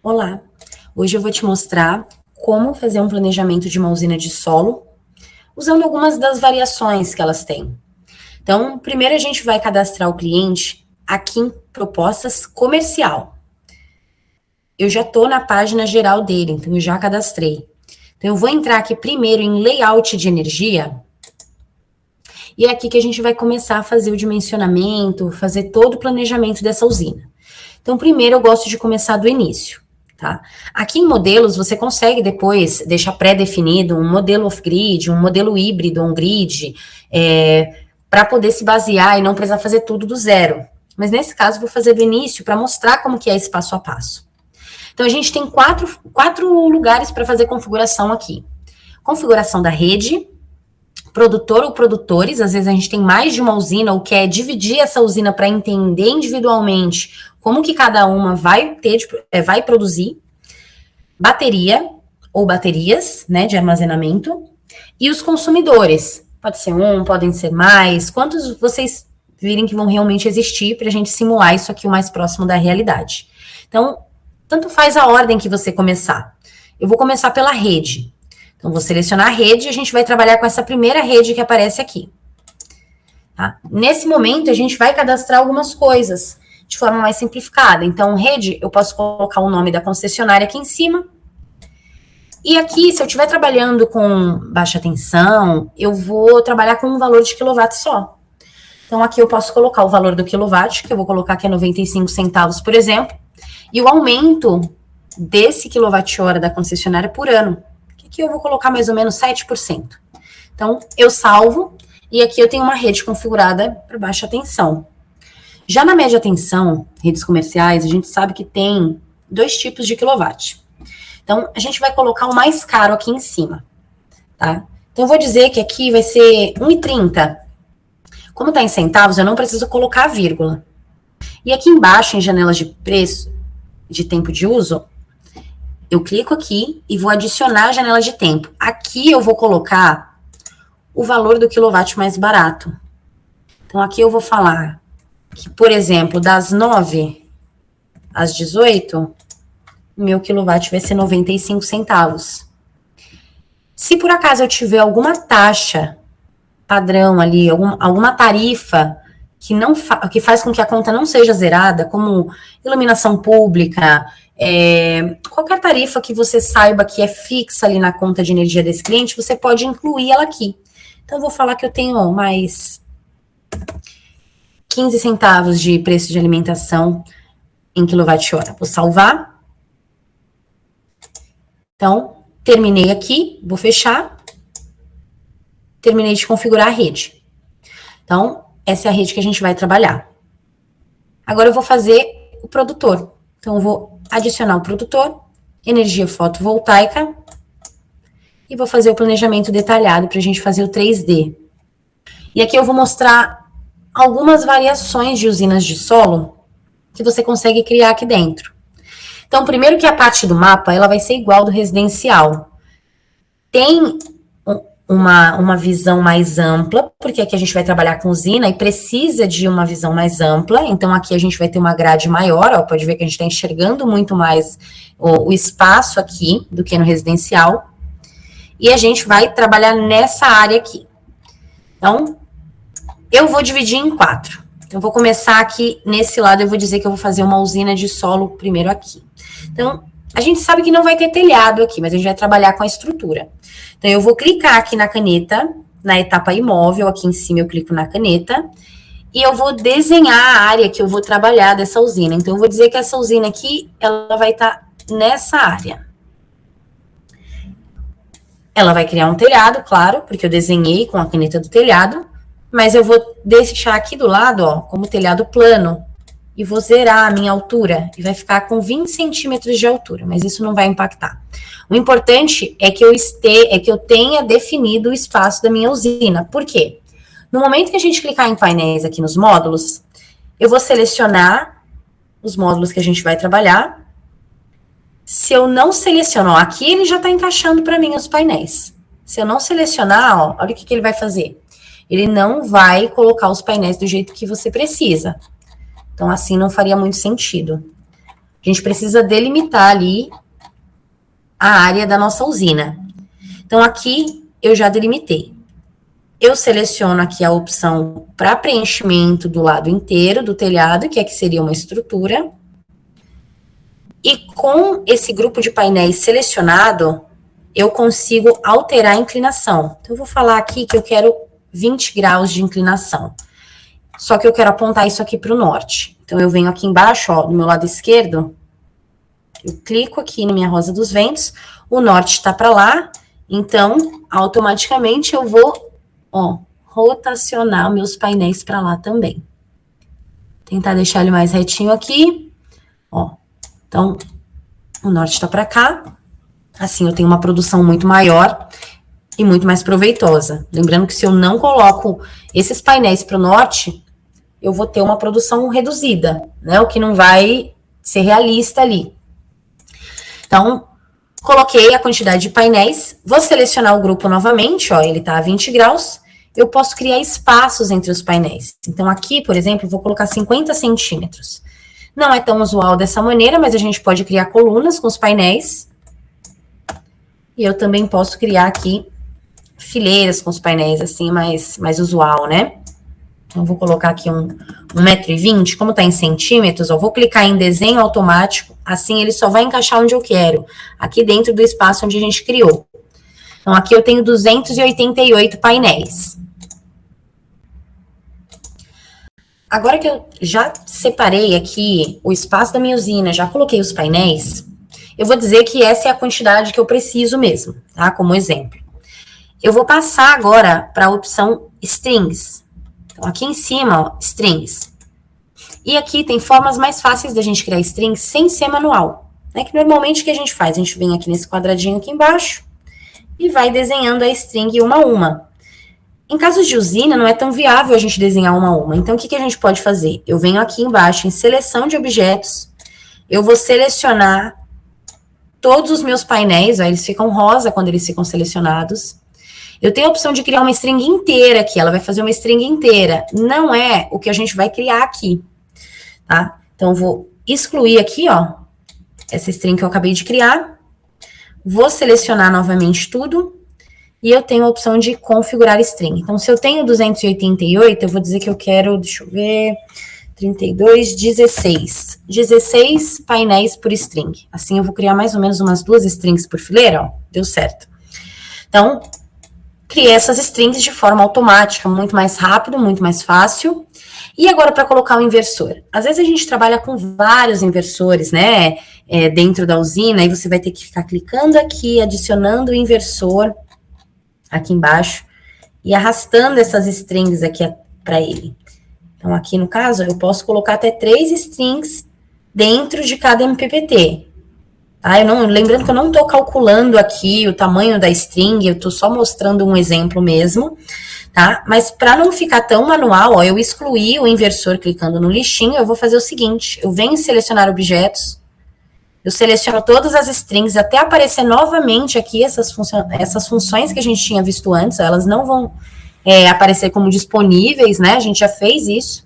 Olá, hoje eu vou te mostrar como fazer um planejamento de uma usina de solo, usando algumas das variações que elas têm. Então, primeiro a gente vai cadastrar o cliente aqui em propostas comercial. Eu já estou na página geral dele, então eu já cadastrei. Então, eu vou entrar aqui primeiro em layout de energia, e é aqui que a gente vai começar a fazer o dimensionamento, fazer todo o planejamento dessa usina. Então, primeiro eu gosto de começar do início. Tá? Aqui em modelos, você consegue depois deixar pré-definido um modelo off-grid, um modelo híbrido on-grid, para poder se basear e não precisar fazer tudo do zero. Mas nesse caso, eu vou fazer do início para mostrar como que é esse passo a passo. Então, a gente tem quatro lugares para fazer configuração aqui. Configuração da rede, produtor ou produtores, às vezes a gente tem mais de uma usina, ou quer dividir essa usina para entender individualmente como que cada uma vai produzir, bateria ou baterias, né, de armazenamento, e os consumidores, pode ser um, podem ser mais, quantos vocês virem que vão realmente existir para a gente simular isso aqui o mais próximo da realidade. Então, tanto faz a ordem que você começar. Eu vou começar pela rede. Então, vou selecionar a rede e a gente vai trabalhar com essa primeira rede que aparece aqui. Tá? Nesse momento, a gente vai cadastrar algumas coisas de forma mais simplificada. Então, rede, eu posso colocar o nome da concessionária aqui em cima. E aqui, se eu estiver trabalhando com baixa tensão, eu vou trabalhar com um valor de quilowatt só. Então, aqui eu posso colocar o valor do quilowatt, que eu vou colocar aqui é 95 centavos, por exemplo, e o aumento desse quilowatt-hora da concessionária por ano. Aqui eu vou colocar mais ou menos 7%. Então, eu salvo, e aqui eu tenho uma rede configurada para baixa tensão. Já na média tensão, redes comerciais, a gente sabe que tem dois tipos de quilowatt. Então, a gente vai colocar o mais caro aqui em cima, tá? Então, eu vou dizer que aqui vai ser 1,30. Como está em centavos, eu não preciso colocar a vírgula. E aqui embaixo, em janelas de preço, de tempo de uso, eu clico aqui e vou adicionar a janela de tempo. Aqui eu vou colocar o valor do quilowatt mais barato. Então, aqui eu vou falar que, por exemplo, das 9 às 18, meu quilowatt vai ser 95 centavos. Se por acaso eu tiver alguma taxa padrão ali, alguma tarifa que faz com que a conta não seja zerada, como iluminação pública, qualquer tarifa que você saiba que é fixa ali na conta de energia desse cliente, você pode incluir ela aqui. Então, eu vou falar que eu tenho mais 15 centavos de preço de alimentação em quilowatt-hora. Vou salvar. Então, terminei aqui, vou fechar. Terminei de configurar a rede. Então, essa é a rede que a gente vai trabalhar. Agora eu vou fazer o produtor. Então, eu vou adicionar o produtor, energia fotovoltaica, e vou fazer o planejamento detalhado para a gente fazer o 3D. E aqui eu vou mostrar algumas variações de usinas de solo que você consegue criar aqui dentro. Então, primeiro que a parte do mapa, ela vai ser igual do residencial. Tem uma visão mais ampla, porque aqui a gente vai trabalhar com usina e precisa de uma visão mais ampla, então aqui a gente vai ter uma grade maior, ó, pode ver que a gente está enxergando muito mais o espaço aqui do que no residencial, e a gente vai trabalhar nessa área aqui. Então, eu vou dividir em 4. Eu vou começar aqui nesse lado, eu vou dizer que eu vou fazer uma usina de solo primeiro aqui. Então, a gente sabe que não vai ter telhado aqui, mas a gente vai trabalhar com a estrutura. Então, eu vou clicar aqui na caneta, na etapa imóvel, aqui em cima eu clico na caneta, e eu vou desenhar a área que eu vou trabalhar dessa usina. Então, eu vou dizer que essa usina aqui, ela vai estar nessa área. Ela vai criar um telhado, claro, porque eu desenhei com a caneta do telhado, mas eu vou deixar aqui do lado, ó, como telhado plano, e vou zerar a minha altura, e vai ficar com 20 centímetros de altura, mas isso não vai impactar. O importante é que eu tenha definido o espaço da minha usina. Por quê? No momento que a gente clicar em painéis aqui nos módulos, eu vou selecionar os módulos que a gente vai trabalhar. Se eu não selecionar, ó, aqui ele já está encaixando para mim os painéis. Se eu não selecionar, ó, olha o que ele vai fazer. ele não vai colocar os painéis do jeito que você precisa. Então, assim não faria muito sentido. A gente precisa delimitar ali a área da nossa usina. Então, aqui eu já delimitei. Eu seleciono aqui a opção para preenchimento do lado inteiro do telhado, que aqui seria uma estrutura. E com esse grupo de painéis selecionado, eu consigo alterar a inclinação. Então, eu vou falar aqui que eu quero 20 graus de inclinação. Só que eu quero apontar isso aqui para o norte. Então, eu venho aqui embaixo, ó, do meu lado esquerdo, eu clico aqui na minha rosa dos ventos, o norte está para lá, então, automaticamente eu vou, ó, rotacionar meus painéis para lá também. Tentar deixar ele mais retinho aqui, ó. Então, o norte está para cá, assim eu tenho uma produção muito maior e muito mais proveitosa. Lembrando que se eu não coloco esses painéis para o norte, eu vou ter uma produção reduzida, né? O que não vai ser realista ali. Então, coloquei a quantidade de painéis, vou selecionar o grupo novamente, ó, ele está a 20 graus, eu posso criar espaços entre os painéis. Então, aqui, por exemplo, eu vou colocar 50 centímetros. Não é tão usual dessa maneira, mas a gente pode criar colunas com os painéis. E eu também posso criar aqui fileiras com os painéis, assim, mais usual, né? Então, vou colocar aqui um 1,20 m, como tá em centímetros, eu vou clicar em desenho automático, assim ele só vai encaixar onde eu quero, aqui dentro do espaço onde a gente criou. Então, aqui eu tenho 288 painéis. Agora que eu já separei aqui o espaço da minha usina, já coloquei os painéis, eu vou dizer que essa é a quantidade que eu preciso mesmo, tá? Como exemplo. Eu vou passar agora para a opção Strings. Então, aqui em cima, ó, Strings. E aqui tem formas mais fáceis da gente criar strings sem ser manual, né? Que normalmente o que a gente faz? A gente vem aqui nesse quadradinho aqui embaixo e vai desenhando a string uma a uma. Em casos de usina, não é tão viável a gente desenhar uma a uma. Então, o que a gente pode fazer? Eu venho aqui embaixo em seleção de objetos, eu vou selecionar todos os meus painéis, ó, eles ficam rosa quando eles ficam selecionados. Eu tenho a opção de criar uma string inteira aqui, ela vai fazer uma string inteira. Não é o que a gente vai criar aqui, tá? Então, eu vou excluir aqui, ó, essa string que eu acabei de criar. Vou selecionar novamente tudo. E eu tenho a opção de configurar string. Então, se eu tenho 288, eu vou dizer que eu quero, deixa eu ver, 32, 16. 16 painéis por string. Assim, eu vou criar mais ou menos umas 2 strings por fileira, ó. Deu certo. Então, criei essas strings de forma automática, muito mais rápido, muito mais fácil. E agora, para colocar o inversor. Às vezes, a gente trabalha com vários inversores, né? Dentro da usina, e você vai ter que ficar clicando aqui, adicionando o inversor aqui embaixo, e arrastando essas strings aqui para ele. Então, aqui no caso, eu posso colocar até 3 strings dentro de cada MPPT. Tá? Lembrando que eu não estou calculando aqui o tamanho da string, eu estou só mostrando um exemplo mesmo, tá? Mas para não ficar tão manual, ó, eu excluí o inversor clicando no lixinho, eu vou fazer o seguinte, eu venho selecionar objetos, eu seleciono todas as strings até aparecer novamente aqui essas funções que a gente tinha visto antes, elas não vão aparecer como disponíveis, né? A gente já fez isso.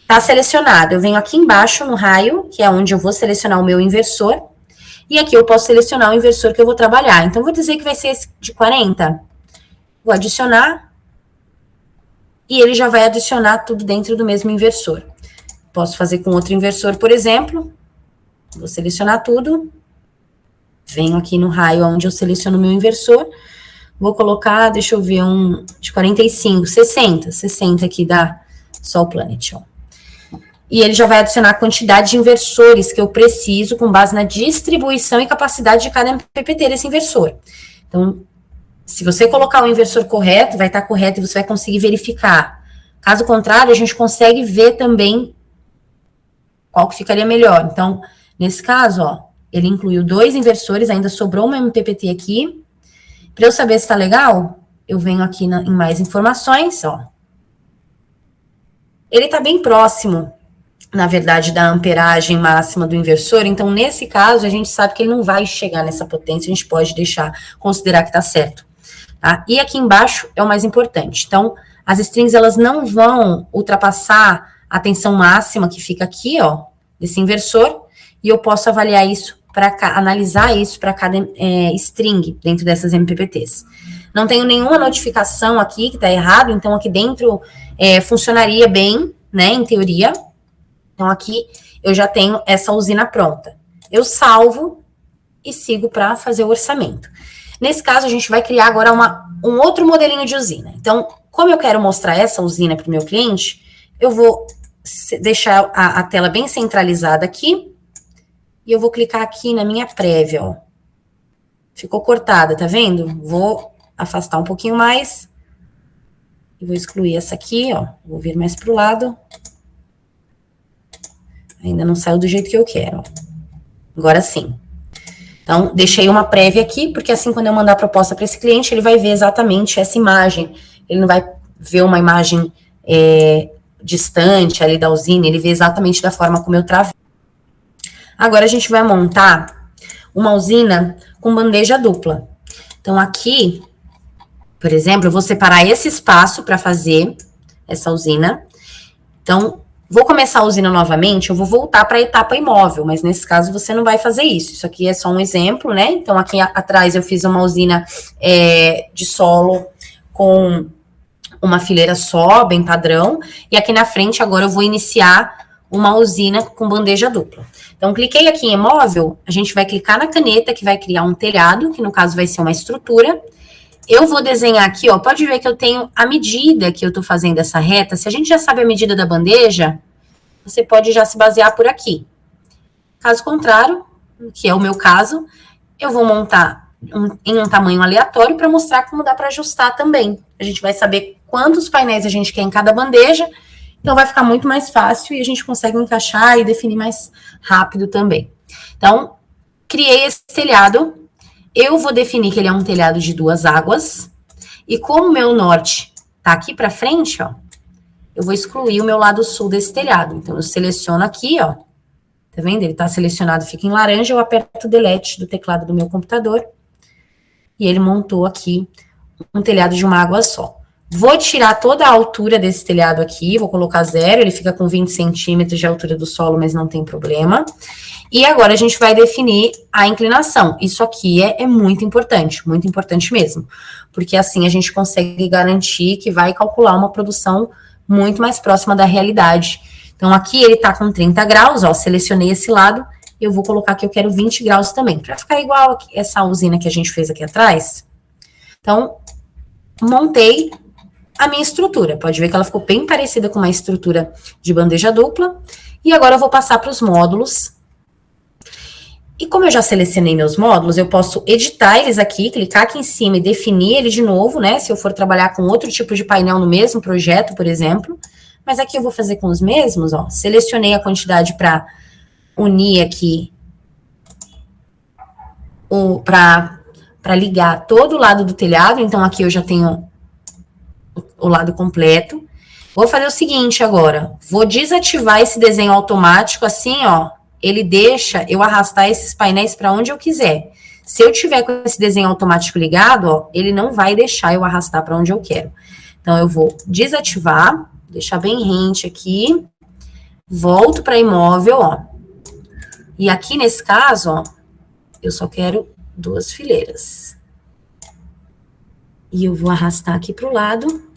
Tá selecionado. Eu venho aqui embaixo no raio, que é onde eu vou selecionar o meu inversor, e aqui eu posso selecionar o inversor que eu vou trabalhar. Então, vou dizer que vai ser esse de 40. Vou adicionar, e ele já vai adicionar tudo dentro do mesmo inversor. Posso fazer com outro inversor, por exemplo. Vou selecionar tudo, venho aqui no raio onde eu seleciono o meu inversor, vou colocar, deixa eu ver, um de 45, 60 aqui da Sol Planet, ó. E ele já vai adicionar a quantidade de inversores que eu preciso com base na distribuição e capacidade de cada MPPT desse inversor. Então, se você colocar o inversor correto, vai estar correto e você vai conseguir verificar. Caso contrário, a gente consegue ver também qual que ficaria melhor. Então, nesse caso, ó, ele incluiu 2 inversores, ainda sobrou uma MPPT aqui. Para eu saber se tá legal, eu venho aqui em mais informações, ó. Ele tá bem próximo, na verdade, da amperagem máxima do inversor, então, nesse caso, a gente sabe que ele não vai chegar nessa potência, a gente pode considerar que tá certo, tá? E aqui embaixo é o mais importante. Então, as strings, elas não vão ultrapassar a tensão máxima que fica aqui, ó, desse inversor, e eu posso avaliar isso, analisar isso para cada string dentro dessas MPPTs. Não tenho nenhuma notificação aqui que está errado, então aqui dentro funcionaria bem, né, em teoria. Então aqui eu já tenho essa usina pronta. Eu salvo e sigo para fazer o orçamento. Nesse caso, a gente vai criar agora um outro modelinho de usina. Então, como eu quero mostrar essa usina para o meu cliente, eu vou deixar a tela bem centralizada aqui, e eu vou clicar aqui na minha prévia, ó. Ficou cortada, tá vendo? Vou afastar um pouquinho mais, e vou excluir essa aqui, ó. Vou vir mais pro lado. Ainda não saiu do jeito que eu quero, ó. Agora sim. Então, deixei uma prévia aqui, porque assim, quando eu mandar a proposta para esse cliente, ele vai ver exatamente essa imagem. Ele não vai ver uma imagem distante ali da usina, ele vê exatamente da forma como eu travei. Agora, a gente vai montar uma usina com bandeja dupla. Então, aqui, por exemplo, eu vou separar esse espaço para fazer essa usina. Então, vou começar a usina novamente, eu vou voltar para a etapa imóvel, mas nesse caso você não vai fazer isso. Isso aqui é só um exemplo, né? Então, aqui atrás eu fiz uma usina de solo com uma fileira só, bem padrão, e aqui na frente agora eu vou iniciar uma usina com bandeja dupla. Então, cliquei aqui em imóvel, a gente vai clicar na caneta que vai criar um telhado, que no caso vai ser uma estrutura. Eu vou desenhar aqui, ó, pode ver que eu tenho a medida que eu tô fazendo essa reta. Se a gente já sabe a medida da bandeja, você pode já se basear por aqui. Caso contrário, que é o meu caso, eu vou montar em um tamanho aleatório para mostrar como dá para ajustar também. A gente vai saber quantos painéis a gente quer em cada bandeja, então vai ficar muito mais fácil e a gente consegue encaixar e definir mais rápido também. Então, criei esse telhado. Eu vou definir que ele é um telhado de 2 águas. E como o meu norte tá aqui para frente, ó, eu vou excluir o meu lado sul desse telhado. Então, eu seleciono aqui, ó. Tá vendo? Ele tá selecionado, fica em laranja. Eu aperto o delete do teclado do meu computador. E ele montou aqui um telhado de uma água só. Vou tirar toda a altura desse telhado aqui. Vou colocar 0. Ele fica com 20 centímetros de altura do solo, mas não tem problema. E agora a gente vai definir a inclinação. Isso aqui é muito importante mesmo. Porque assim a gente consegue garantir que vai calcular uma produção muito mais próxima da realidade. Então aqui ele tá com 30 graus, ó, selecionei esse lado. Eu vou colocar que eu quero 20 graus também, para ficar igual essa usina que a gente fez aqui atrás. Então, montei a minha estrutura. Pode ver que ela ficou bem parecida com uma estrutura de bandeja dupla. E agora eu vou passar para os módulos. E como eu já selecionei meus módulos, eu posso editar eles aqui, clicar aqui em cima e definir ele de novo, né? Se eu for trabalhar com outro tipo de painel no mesmo projeto, por exemplo. Mas aqui eu vou fazer com os mesmos, ó. Selecionei a quantidade para unir aqui, para ligar todo o lado do telhado. Então, aqui eu já tenho o lado completo. Vou fazer o seguinte agora. Vou desativar esse desenho automático, assim, ó. Ele deixa eu arrastar esses painéis para onde eu quiser. Se eu tiver com esse desenho automático ligado, ó, ele não vai deixar eu arrastar para onde eu quero. Então, eu vou desativar, deixar bem rente aqui, volto para imóvel, ó. E aqui nesse caso, ó, eu só quero 2 fileiras. E eu vou arrastar aqui para o lado.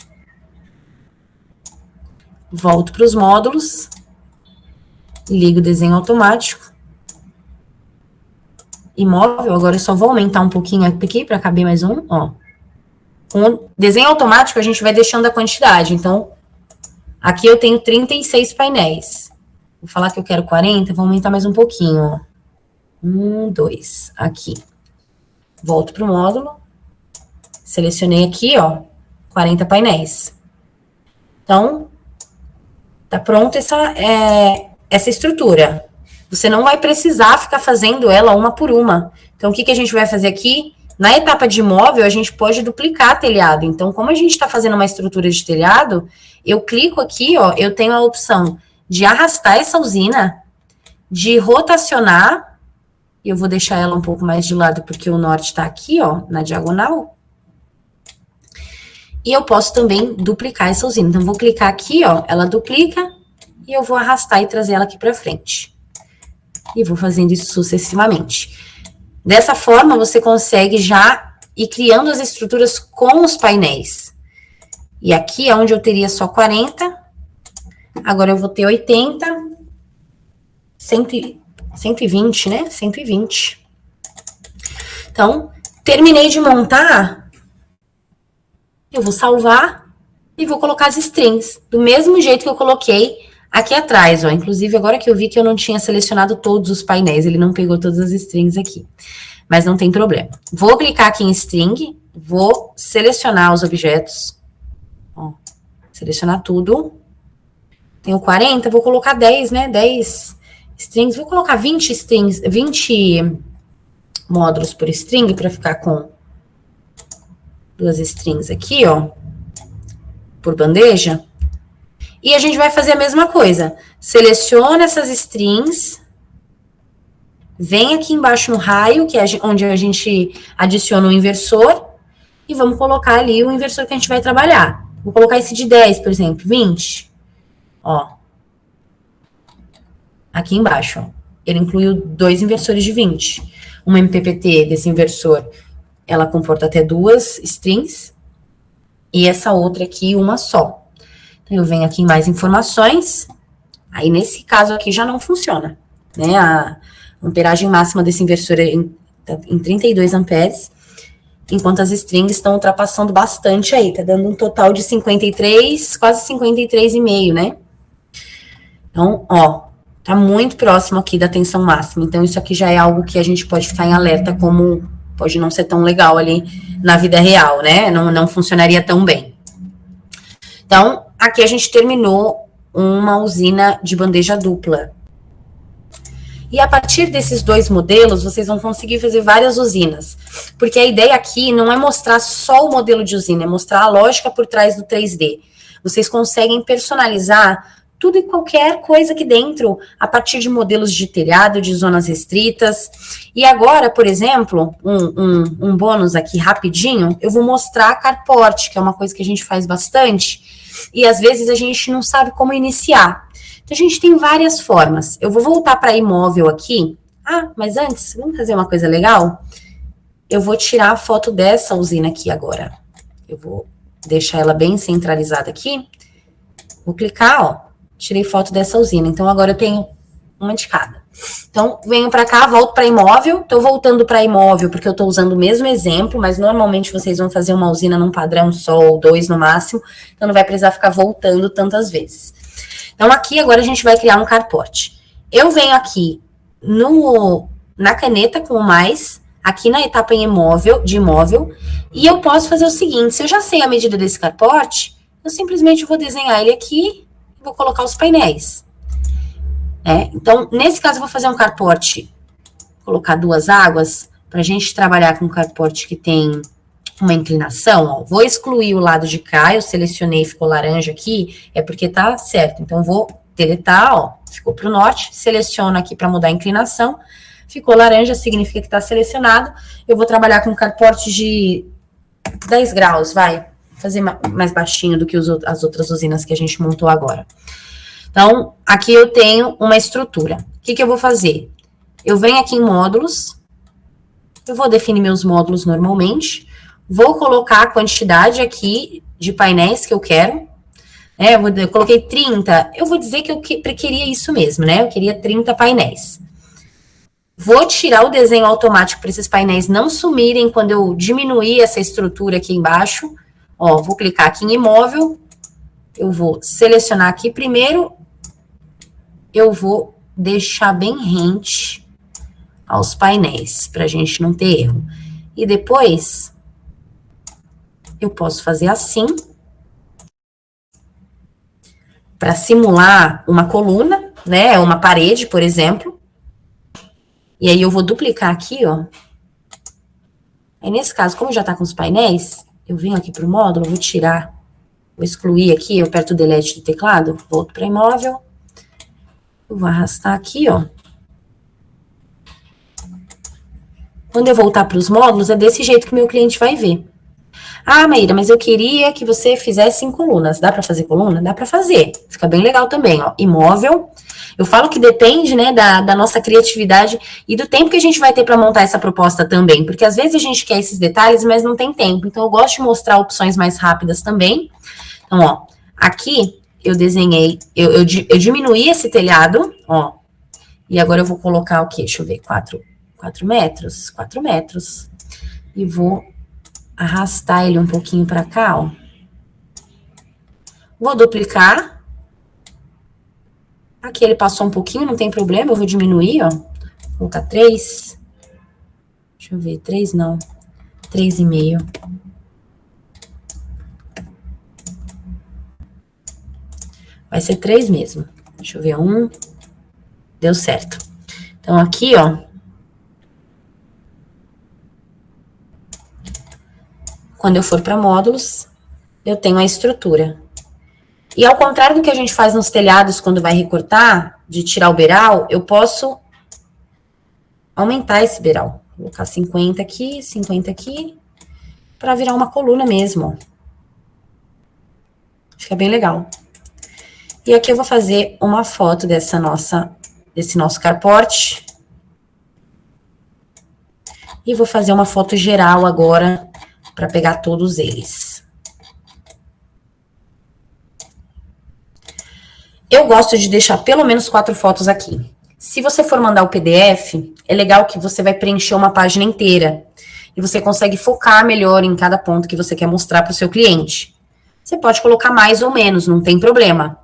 Volto para os módulos. Ligo o desenho automático. Imóvel, agora eu só vou aumentar um pouquinho aqui para caber mais um, ó. Com desenho automático a gente vai deixando a quantidade, então aqui eu tenho 36 painéis. Vou falar que eu quero 40, vou aumentar mais um pouquinho, ó. 1, 2, aqui. Volto para o módulo. Selecionei aqui, ó, 40 painéis. Então, tá pronta essa estrutura. Você não vai precisar ficar fazendo ela uma por uma. Então, o que a gente vai fazer aqui? Na etapa de imóvel, a gente pode duplicar telhado. Então, como a gente está fazendo uma estrutura de telhado, eu clico aqui, ó, eu tenho a opção de arrastar essa usina, de rotacionar, e eu vou deixar ela um pouco mais de lado, porque o norte está aqui, ó, na diagonal. E eu posso também duplicar essa usina. Então, vou clicar aqui, ó, ela duplica e eu vou arrastar e trazer ela aqui para frente. E vou fazendo isso sucessivamente. Dessa forma, você consegue já ir criando as estruturas com os painéis. E aqui é onde eu teria só 40, agora eu vou ter 80, 120, né? 120. Então, terminei de montar, eu vou salvar e vou colocar as strings, do mesmo jeito que eu coloquei aqui atrás, ó. Inclusive, agora que eu vi que eu não tinha selecionado todos os painéis, ele não pegou todas as strings aqui. Mas não tem problema. Vou clicar aqui em string, vou selecionar os objetos. Ó, selecionar tudo. Tenho 40, vou colocar 10, né? 10 strings. Vou colocar 20 strings, 20 módulos por string, para ficar com 2 strings aqui, ó. Por bandeja. E a gente vai fazer a mesma coisa. Seleciona essas strings. Vem aqui embaixo no raio, que é onde a gente adiciona o inversor, e vamos colocar ali o inversor que a gente vai trabalhar. Vou colocar esse de 10, por exemplo, 20. Ó. Aqui embaixo, ó. Ele incluiu 2 inversores de 20. Uma MPPT desse inversor, ela comporta até 2 strings, e essa outra aqui, uma só. Então, eu venho aqui em mais informações, aí nesse caso aqui já não funciona, né? A amperagem máxima desse inversor é em 32 amperes, enquanto as strings estão ultrapassando bastante aí, tá dando um total de 53, quase 53,5, né? Então, ó, tá muito próximo aqui da tensão máxima, então isso aqui já é algo que a gente pode ficar em alerta, como pode não ser tão legal ali na vida real, né? Não funcionaria tão bem. Então, aqui a gente terminou uma usina de bandeja dupla. E a partir desses 2 modelos, vocês vão conseguir fazer várias usinas. Porque a ideia aqui não é mostrar só o modelo de usina, é mostrar a lógica por trás do 3D. Vocês conseguem personalizar tudo e qualquer coisa aqui dentro, a partir de modelos de telhado, de zonas restritas. E agora, por exemplo, um bônus aqui rapidinho, eu vou mostrar a carport, que é uma coisa que a gente faz bastante, e às vezes a gente não sabe como iniciar. Então, a gente tem várias formas. Eu vou voltar para imóvel aqui. Ah, mas antes, vamos fazer uma coisa legal? Eu vou tirar a foto dessa usina aqui agora. Eu vou deixar ela bem centralizada aqui. Vou clicar, ó. Tirei foto dessa usina. Então, agora eu tenho uma de cada. Então, venho para cá, volto para imóvel. Estou voltando para imóvel porque eu estou usando o mesmo exemplo, mas normalmente vocês vão fazer uma usina num padrão só ou 2 no máximo. Então, não vai precisar ficar voltando tantas vezes. Então, aqui agora a gente vai criar um carport. Eu venho aqui na caneta com o mais, aqui na etapa em de imóvel, e eu posso fazer o seguinte, se eu já sei a medida desse carport, eu simplesmente vou desenhar ele aqui e vou colocar os painéis. Então, nesse caso, eu vou fazer um carport, colocar 2 águas, para a gente trabalhar com um carport que tem uma inclinação, ó. Vou excluir o lado de cá, eu selecionei, ficou laranja aqui, é porque tá certo. Então, vou deletar, ó, ficou para o norte, seleciono aqui para mudar a inclinação, ficou laranja, significa que tá selecionado. Eu vou trabalhar com um carport de 10 graus, vai, fazer mais baixinho do que as outras usinas que a gente montou agora. Então, aqui eu tenho uma estrutura. O que eu vou fazer? Eu venho aqui em módulos, eu vou definir meus módulos normalmente, vou colocar a quantidade aqui de painéis que eu quero, né? Eu coloquei 30, eu vou dizer que eu queria isso mesmo, né? Eu queria 30 painéis. Vou tirar o desenho automático para esses painéis não sumirem quando eu diminuir essa estrutura aqui embaixo. Ó, vou clicar aqui em imóvel, eu vou selecionar aqui primeiro, eu vou deixar bem rente aos painéis, para a gente não ter erro. E depois, eu posso fazer assim, para simular uma coluna, né, uma parede, por exemplo. E aí eu vou duplicar aqui, ó. Aí nesse caso, como já tá com os painéis, eu venho aqui pro módulo, vou tirar, vou excluir aqui, eu aperto o delete do teclado, volto para imóvel. Eu vou arrastar aqui, ó. Quando eu voltar para os módulos, é desse jeito que o meu cliente vai ver. Ah, Maíra, mas eu queria que você fizesse em colunas. Dá para fazer coluna? Dá para fazer. Fica bem legal também, ó. Imóvel. Eu falo que depende, né, da nossa criatividade e do tempo que a gente vai ter para montar essa proposta também, porque às vezes a gente quer esses detalhes, mas não tem tempo. Então eu gosto de mostrar opções mais rápidas também. Então, ó, aqui eu desenhei, eu diminuí esse telhado, ó, e agora eu vou colocar o quê? Deixa eu ver, 4 metros, 4 metros, e vou arrastar ele um pouquinho para cá, ó. Vou duplicar. Aqui ele passou um pouquinho, não tem problema, eu vou diminuir, ó. Vou colocar 3. Deixa eu ver, 3 não. 3,5. Vai ser 3 mesmo. Deixa eu ver, 1. Deu certo. Então, aqui, ó. Quando eu for para módulos, eu tenho a estrutura. E ao contrário do que a gente faz nos telhados quando vai recortar, de tirar o beiral, eu posso aumentar esse beiral. Vou colocar 50 aqui, para virar uma coluna mesmo. Fica bem legal. E aqui eu vou fazer uma foto desse nosso carport. E vou fazer uma foto geral agora, para pegar todos eles. Eu gosto de deixar pelo menos 4 fotos aqui. Se você for mandar o PDF, é legal que você vai preencher uma página inteira. E você consegue focar melhor em cada ponto que você quer mostrar para o seu cliente. Você pode colocar mais ou menos, não tem problema.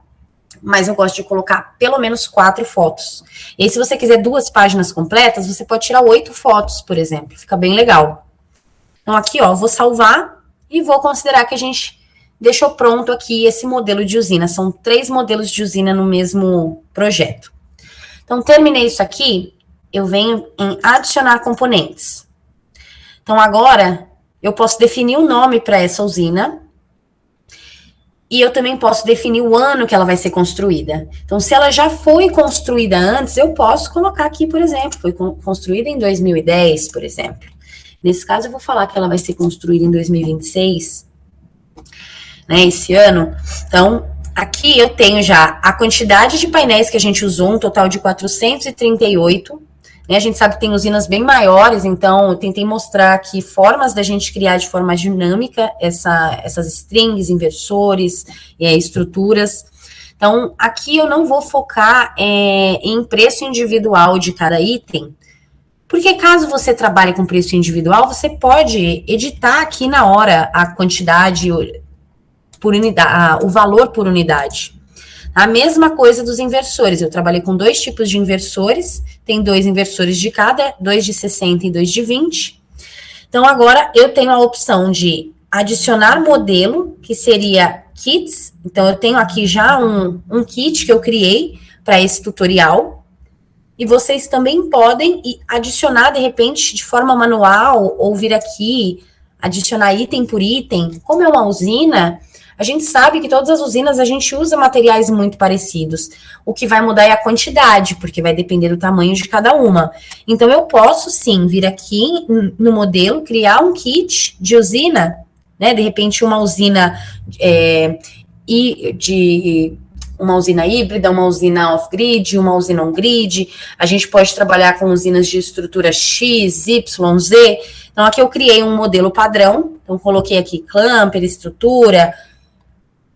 Mas eu gosto de colocar pelo menos 4 fotos. E aí, se você quiser 2 páginas completas, você pode tirar 8 fotos, por exemplo. Fica bem legal. Então, aqui, ó, eu vou salvar e vou considerar que a gente deixou pronto aqui esse modelo de usina. São 3 modelos de usina no mesmo projeto. Então, terminei isso aqui, eu venho em adicionar componentes. Então, agora, eu posso definir um nome para essa usina. E eu também posso definir o ano que ela vai ser construída. Então, se ela já foi construída antes, eu posso colocar aqui, por exemplo, foi construída em 2010, por exemplo. Nesse caso, eu vou falar que ela vai ser construída em 2026, né, esse ano. Então, aqui eu tenho já a quantidade de painéis que a gente usou, um total de 438. Né, a gente sabe que tem usinas bem maiores, então eu tentei mostrar aqui formas da gente criar de forma dinâmica essas strings, inversores, estruturas. Então, aqui eu não vou focar em preço individual de cada item, porque caso você trabalhe com preço individual, você pode editar aqui na hora a quantidade por unidade, o valor por unidade. A mesma coisa dos inversores. Eu trabalhei com 2 tipos de inversores, tem 2 inversores de cada, 2 de 60 e 2 de 20. Então, agora eu tenho a opção de adicionar modelo, que seria kits. Então, eu tenho aqui já um kit que eu criei para esse tutorial. E vocês também podem adicionar, de repente, de forma manual, ou vir aqui, adicionar item por item. Como é uma usina, a gente sabe que todas as usinas a gente usa materiais muito parecidos. O que vai mudar é a quantidade, porque vai depender do tamanho de cada uma. Então, eu posso, sim, vir aqui no modelo, criar um kit de usina, né? De repente, uma usina uma usina híbrida, uma usina off-grid, uma usina on-grid. A gente pode trabalhar com usinas de estrutura X, Y, Z. Então, aqui eu criei um modelo padrão. Então, coloquei aqui clamper, estrutura.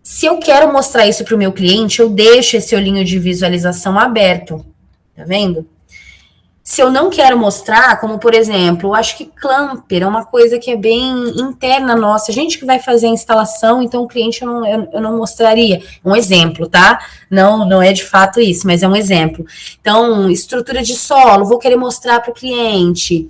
Se eu quero mostrar isso para o meu cliente, eu deixo esse olhinho de visualização aberto. Tá vendo? Se eu não quero mostrar, como por exemplo, eu acho que clamper é uma coisa que é bem interna nossa. A gente que vai fazer a instalação, então o cliente eu não mostraria. Um exemplo, tá? Não é de fato isso, mas é um exemplo. Então, estrutura de solo, vou querer mostrar para o cliente.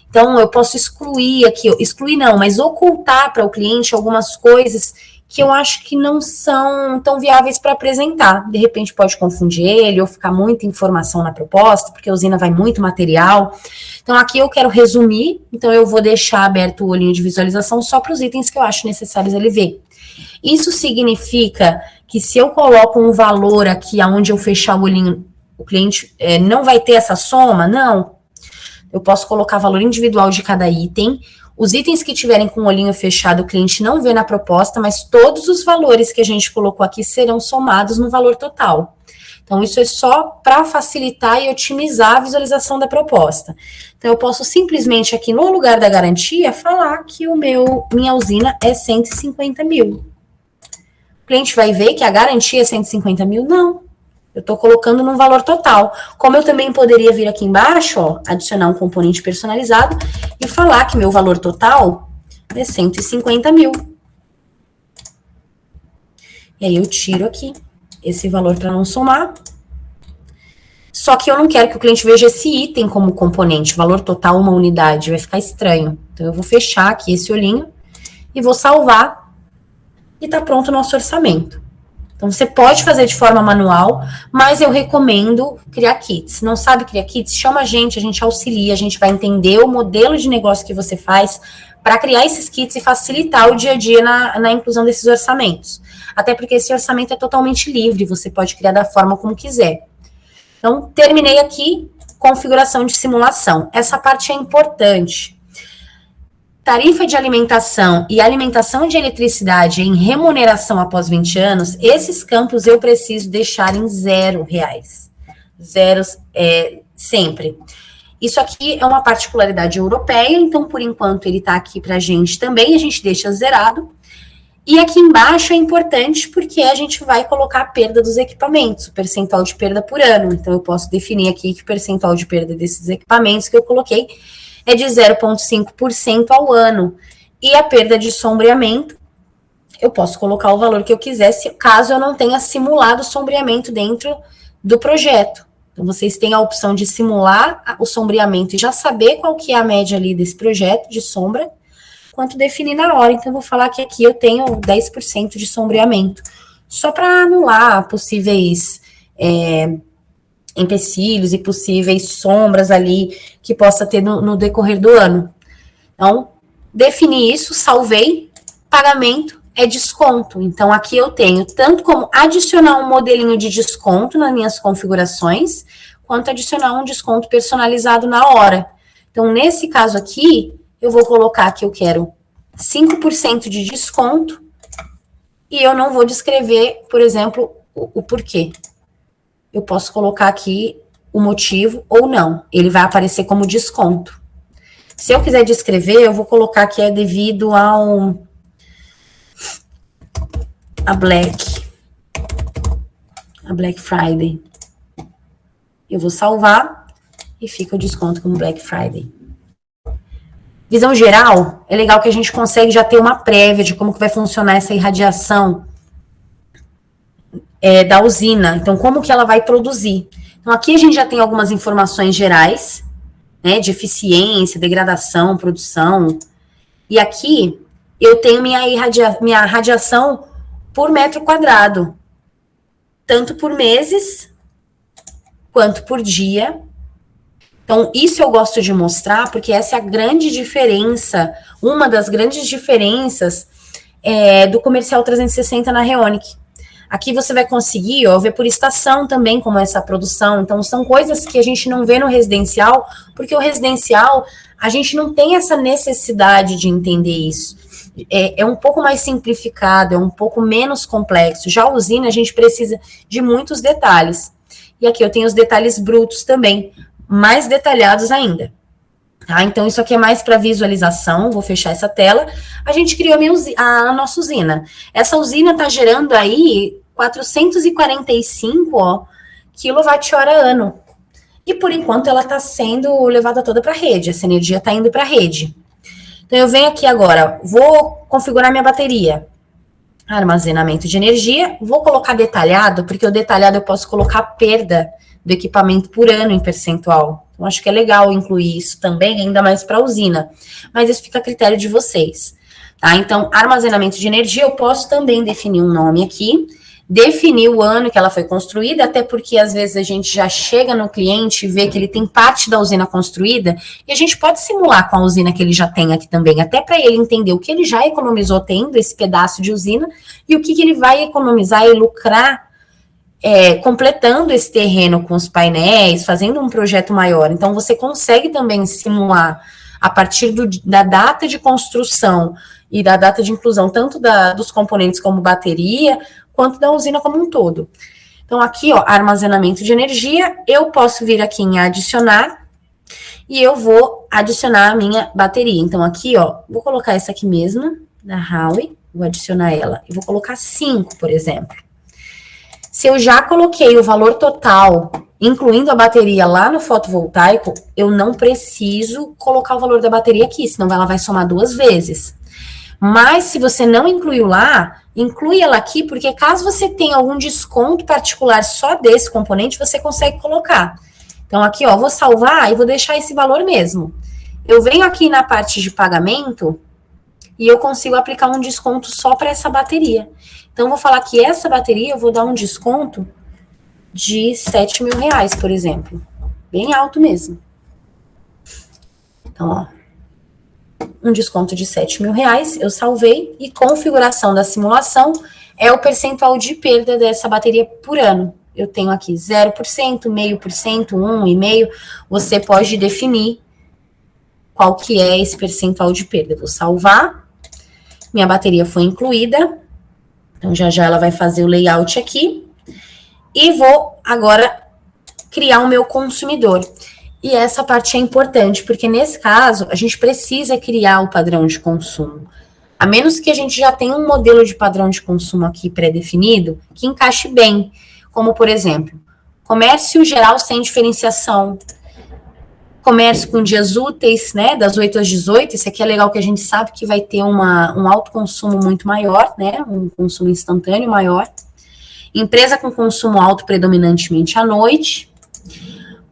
Então, eu posso excluir aqui, excluir não, mas ocultar para o cliente algumas coisas que eu acho que não são tão viáveis para apresentar. De repente pode confundir ele ou ficar muita informação na proposta, porque a usina vai muito material. Então aqui eu quero resumir, então eu vou deixar aberto o olhinho de visualização só para os itens que eu acho necessários ele ver. Isso significa que se eu coloco um valor aqui aonde eu fechar o olhinho, o cliente não vai ter essa soma? Não. Eu posso colocar valor individual de cada item, Os itens que tiverem com o olhinho fechado, o cliente não vê na proposta, mas todos os valores que a gente colocou aqui serão somados no valor total. Então, isso é só para facilitar e otimizar a visualização da proposta. Então, eu posso simplesmente aqui no lugar da garantia falar que minha usina é 150 mil. O cliente vai ver que a garantia é 150 mil? Não. Eu estou colocando no valor total. Como eu também poderia vir aqui embaixo, ó, adicionar um componente personalizado e falar que meu valor total é 150 mil. E aí eu tiro aqui esse valor para não somar. Só que eu não quero que o cliente veja esse item como componente, valor total, uma unidade, vai ficar estranho. Então eu vou fechar aqui esse olhinho e vou salvar e tá pronto o nosso orçamento. Então você pode fazer de forma manual, mas eu recomendo criar kits. Se não sabe criar kits, chama a gente auxilia, a gente vai entender o modelo de negócio que você faz para criar esses kits e facilitar o dia a dia na inclusão desses orçamentos. Até porque esse orçamento é totalmente livre, você pode criar da forma como quiser. Então, terminei aqui, configuração de simulação. Essa parte é importante. Tarifa de alimentação e alimentação de eletricidade em remuneração após 20 anos, esses campos eu preciso deixar em R$0. Zeros sempre. Isso aqui é uma particularidade europeia, então, por enquanto, ele está aqui para a gente também, a gente deixa zerado. E aqui embaixo é importante porque a gente vai colocar a perda dos equipamentos, o percentual de perda por ano. Então, eu posso definir aqui que o percentual de perda desses equipamentos que eu coloquei é de 0,5% ao ano. E a perda de sombreamento, eu posso colocar o valor que eu quiser, caso eu não tenha simulado o sombreamento dentro do projeto. Então, vocês têm a opção de simular o sombreamento e já saber qual que é a média ali desse projeto de sombra, quanto definir na hora. Então, eu vou falar que aqui eu tenho 10% de sombreamento, só para anular possíveis empecilhos e possíveis sombras ali que possa ter no decorrer do ano. Então, defini isso, salvei, pagamento é desconto. Então, aqui eu tenho tanto como adicionar um modelinho de desconto nas minhas configurações, quanto adicionar um desconto personalizado na hora. Então, nesse caso aqui, eu vou colocar que eu quero 5% de desconto e eu não vou descrever, por exemplo, o porquê. Eu posso colocar aqui o motivo ou não. Ele vai aparecer como desconto. Se eu quiser descrever, eu vou colocar que é devido a Black Friday. Eu vou salvar e fica o desconto como Black Friday. Visão geral, é legal que a gente consegue já ter uma prévia de como que vai funcionar essa irradiação da usina. Então, como que ela vai produzir. Então, aqui a gente já tem algumas informações gerais, né, de eficiência, degradação, produção. E aqui eu tenho minha radiação por metro quadrado, tanto por meses quanto por dia. Então, isso eu gosto de mostrar, porque essa é a grande diferença, uma das grandes diferenças do comercial 360 na Reonic. Aqui você vai conseguir, ver por estação também, como é essa produção. Então, são coisas que a gente não vê no residencial, porque o residencial, a gente não tem essa necessidade de entender isso. É um pouco mais simplificado, é um pouco menos complexo. Já a usina, a gente precisa de muitos detalhes. E aqui eu tenho os detalhes brutos também, mais detalhados ainda. Tá? Então, isso aqui é mais para visualização, vou fechar essa tela. A gente criou a nossa usina. Essa usina está gerando aí 445 kWh/ano. E, por enquanto, ela está sendo levada toda para a rede. Essa energia está indo para a rede. Então, eu venho aqui agora, vou configurar minha bateria. Armazenamento de energia. Vou colocar detalhado, porque o detalhado eu posso colocar perda do equipamento por ano em percentual. Então, acho que é legal incluir isso também, ainda mais para a usina. Mas isso fica a critério de vocês. Tá? Então, armazenamento de energia, eu posso também definir um nome aqui, definir o ano que ela foi construída, até porque às vezes a gente já chega no cliente e vê que ele tem parte da usina construída, e a gente pode simular com a usina que ele já tem aqui também, até para ele entender o que ele já economizou tendo esse pedaço de usina, e o que ele vai economizar e lucrar completando esse terreno com os painéis, fazendo um projeto maior. Então, você consegue também simular a partir da data de construção e da data de inclusão, tanto dos componentes como bateria, quanto da usina como um todo. Então, aqui, ó, armazenamento de energia, eu posso vir aqui em adicionar, e eu vou adicionar a minha bateria. Então, aqui, ó, vou colocar essa aqui mesmo, da Howe, vou adicionar ela, e vou colocar 5, por exemplo. Se eu já coloquei o valor total, incluindo a bateria lá no fotovoltaico, eu não preciso colocar o valor da bateria aqui, senão ela vai somar 2 vezes. Mas se você não incluiu lá, inclui ela aqui, porque caso você tenha algum desconto particular só desse componente, você consegue colocar. Então, aqui, ó, vou salvar e vou deixar esse valor mesmo. Eu venho aqui na parte de pagamento e eu consigo aplicar um desconto só para essa bateria. Então, vou falar que essa bateria eu vou dar um desconto de R$7.000, por exemplo. Bem alto mesmo. Então, ó, um desconto de R$7.000, eu salvei, e configuração da simulação é o percentual de perda dessa bateria por ano. Eu tenho aqui 0%, 0,5%, 1,5%, você pode definir qual que é esse percentual de perda. Eu vou salvar, minha bateria foi incluída, então já ela vai fazer o layout aqui, e vou agora criar o meu consumidor. E essa parte é importante, porque nesse caso, a gente precisa criar o padrão de consumo. A menos que a gente já tenha um modelo de padrão de consumo aqui pré-definido, que encaixe bem. Como, por exemplo, comércio geral sem diferenciação, comércio com dias úteis, né, das 8 às 18, esse aqui é legal que a gente sabe que vai ter um alto consumo muito maior, né, um consumo instantâneo maior. Empresa com consumo alto predominantemente à noite,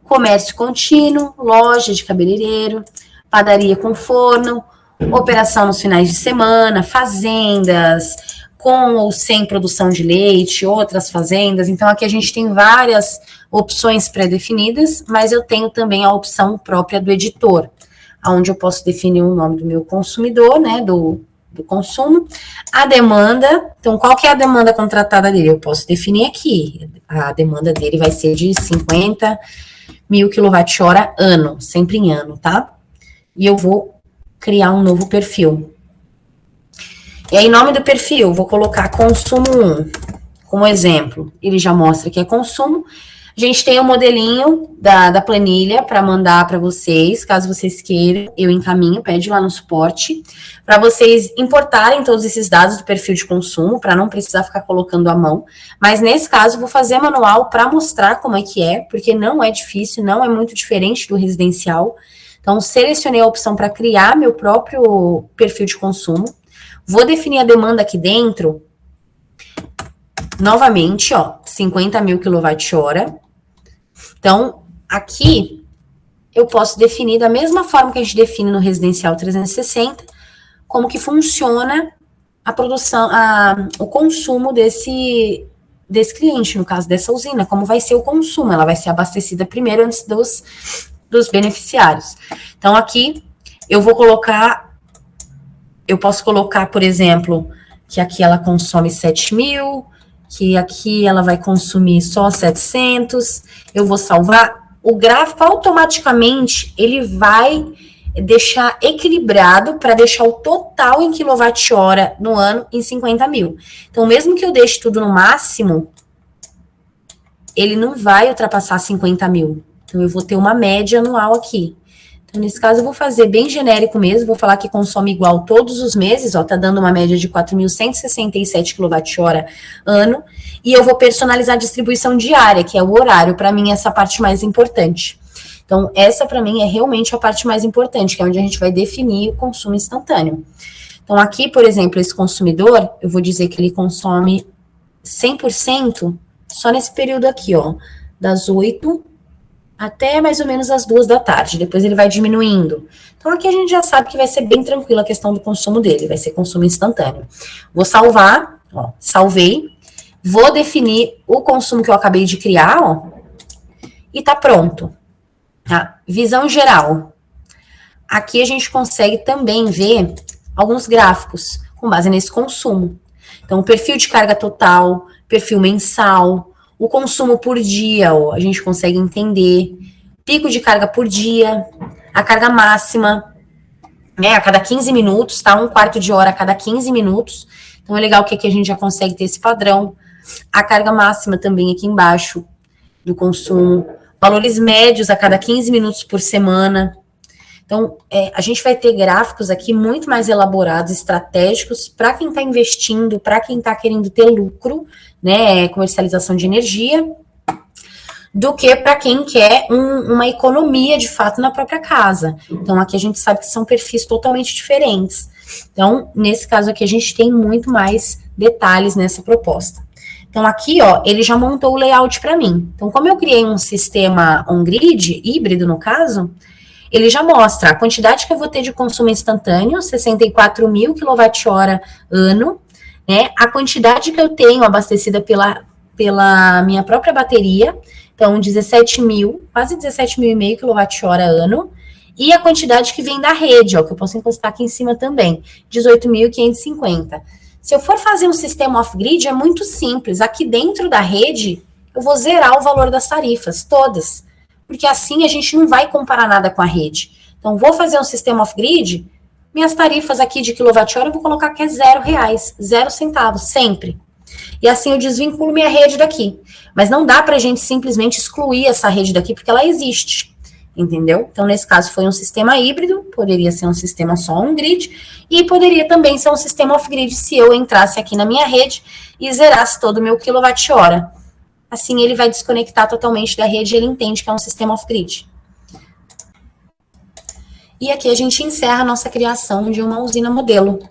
comércio contínuo, loja de cabeleireiro, padaria com forno, operação nos finais de semana, fazendas, com ou sem produção de leite, outras fazendas. Então, aqui a gente tem várias opções pré-definidas, mas eu tenho também a opção própria do editor, onde eu posso definir o nome do meu consumidor, né, do consumo, a demanda. Então, qual que é a demanda contratada dele? Eu posso definir aqui. A demanda dele vai ser de 50.000 kWh ano, sempre em ano, tá? E eu vou criar um novo perfil. E aí, nome do perfil, vou colocar consumo 1, como exemplo. Ele já mostra que é consumo. A gente tem o modelinho da planilha para mandar para vocês, caso vocês queiram, eu encaminho, pede lá no suporte, para vocês importarem todos esses dados do perfil de consumo, para não precisar ficar colocando à mão. Mas nesse caso, eu vou fazer manual para mostrar como é que é, porque não é difícil, não é muito diferente do residencial. Então, selecionei a opção para criar meu próprio perfil de consumo. Vou definir a demanda aqui dentro, novamente, ó, 50.000 kWh. Então, aqui, eu posso definir da mesma forma que a gente define no Residencial 360, como que funciona a produção, o consumo desse cliente, no caso dessa usina, como vai ser o consumo, ela vai ser abastecida primeiro antes dos beneficiários. Então, aqui, eu posso colocar, por exemplo, que aqui ela consome 7.000, que aqui ela vai consumir só 700, eu vou salvar. O gráfico automaticamente, ele vai deixar equilibrado para deixar o total em quilowatt-hora no ano em 50.000. Então, mesmo que eu deixe tudo no máximo, ele não vai ultrapassar 50.000. Então, eu vou ter uma média anual aqui. Então, nesse caso, eu vou fazer bem genérico mesmo, vou falar que consome igual todos os meses, ó, tá dando uma média de 4.167 kWh ano, e eu vou personalizar a distribuição diária, que é o horário, para mim, essa parte mais importante. Então, essa, para mim, é realmente a parte mais importante, que é onde a gente vai definir o consumo instantâneo. Então, aqui, por exemplo, esse consumidor, eu vou dizer que ele consome 100% só nesse período aqui, ó, das 8 até mais ou menos as 2 da tarde, depois ele vai diminuindo. Então, aqui a gente já sabe que vai ser bem tranquilo a questão do consumo dele, vai ser consumo instantâneo. Vou salvar, ó, salvei, vou definir o consumo que eu acabei de criar, ó, e tá pronto. Tá? Visão geral. Aqui a gente consegue também ver alguns gráficos com base nesse consumo. Então, perfil de carga total, perfil mensal, o consumo por dia, ó, a gente consegue entender, pico de carga por dia, a carga máxima, né, a cada 15 minutos, tá? Um quarto de hora a cada 15 minutos. Então é legal que aqui a gente já consegue ter esse padrão. A carga máxima também aqui embaixo do consumo. Valores médios a cada 15 minutos por semana. Então, a gente vai ter gráficos aqui muito mais elaborados, estratégicos, para quem está investindo, para quem está querendo ter lucro, né, comercialização de energia, do que para quem quer uma economia, de fato, na própria casa. Então, aqui a gente sabe que são perfis totalmente diferentes. Então, nesse caso aqui, a gente tem muito mais detalhes nessa proposta. Então, aqui, ó, ele já montou o layout para mim. Então, como eu criei um sistema on-grid, híbrido no caso, ele já mostra a quantidade que eu vou ter de consumo instantâneo, 64 mil kWh ano, né? A quantidade que eu tenho abastecida pela minha própria bateria, então 17 mil, quase 17 mil e meio kWh ano, e a quantidade que vem da rede, ó, que eu posso encostar aqui em cima também, 18.550. Se eu for fazer um sistema off-grid, é muito simples. Aqui dentro da rede, eu vou zerar o valor das tarifas, todas. Porque assim a gente não vai comparar nada com a rede. Então, vou fazer um sistema off-grid, minhas tarifas aqui de quilowatt-hora, eu vou colocar que é R$0, 0 centavos, sempre. E assim eu desvinculo minha rede daqui. Mas não dá para a gente simplesmente excluir essa rede daqui, porque ela existe. Entendeu? Então, nesse caso, foi um sistema híbrido, poderia ser um sistema só on-grid, e poderia também ser um sistema off-grid se eu entrasse aqui na minha rede e zerasse todo o meu quilowatt-hora. Assim, ele vai desconectar totalmente da rede e ele entende que é um sistema off-grid. E aqui a gente encerra a nossa criação de uma usina modelo.